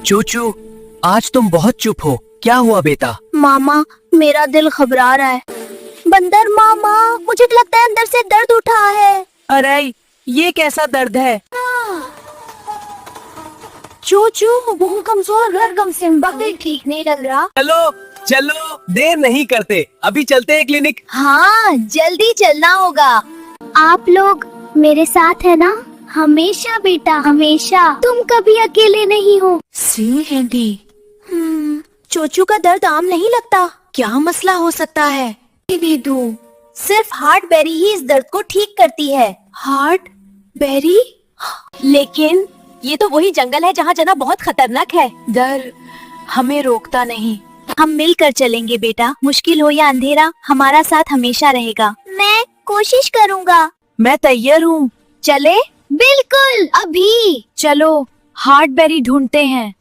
चूचू, आज तुम बहुत चुप हो, क्या हुआ बेटा? मामा, मेरा दिल घबरा रहा है। बंदर मामा, मुझे तो लगता है अंदर से दर्द उठा है। अरे ये कैसा दर्द है? चूचू, वो कमजोर गर्दन से बगल ठीक नहीं लग रहा। चलो चलो, देर नहीं करते, अभी चलते हैं क्लिनिक। हाँ, जल्दी चलना होगा। आप लोग मेरे साथ है ना? हमेशा बेटा, हमेशा। तुम कभी अकेले नहीं हो। सी हैंडी, चोचू का दर्द आम नहीं लगता। क्या मसला हो सकता है? इन्हें दो। सिर्फ हार्ट बेरी ही इस दर्द को ठीक करती है। Heart berry? लेकिन ये तो वही जंगल है जहाँ जाना बहुत खतरनाक है। डर हमें रोकता नहीं। हम मिलकर चलेंगे बेटा, मुश्किल हो या अंधेरा, हमारा साथ हमेशा रहेगा। मैं कोशिश करूँगा। मैं तैयार हूँ। चले? बिल्कुल, अभी। चलो हार्ट बेरी ढूंढते हैं।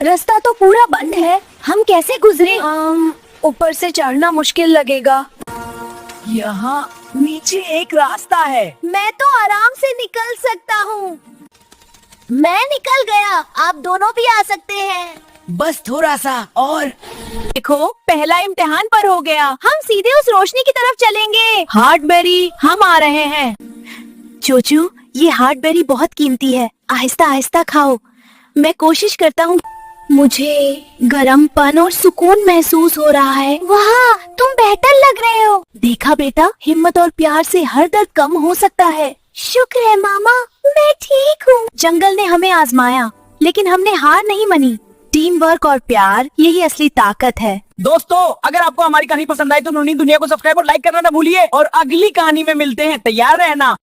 रास्ता तो पूरा बंद है, हम कैसे गुजरे? ऊपर से चढ़ना मुश्किल लगेगा। यहाँ नीचे एक रास्ता है। मैं तो आराम से निकल सकता हूँ। मैं निकल गया, आप दोनों भी आ सकते हैं। बस थोड़ा सा और। देखो, पहला इम्तिहान पर हो गया। हम सीधे उस रोशनी की तरफ चलेंगे। हार्ट बेरी, हम आ रहे हैं। चोचू, ये हार्ट बेरी बहुत कीमती है, आहिस्ता आहिस्ता खाओ। मैं कोशिश करता हूँ। मुझे गरमपन और सुकून महसूस हो रहा है। वाह, तुम बेहतर लग रहे हो। देखा बेटा, हिम्मत और प्यार से हर दर्द कम हो सकता है। शुक्र है मामा, मैं ठीक हूँ। जंगल ने हमें आजमाया, लेकिन हमने हार नहीं मानी। टीम वर्क और प्यार, यही असली ताकत है। दोस्तों, अगर आपको हमारी कहानी पसंद आई तो नूनी दुनिया को सब्सक्राइब और लाइक करना ना भूलिए, और अगली कहानी में मिलते हैं, तैयार रहना।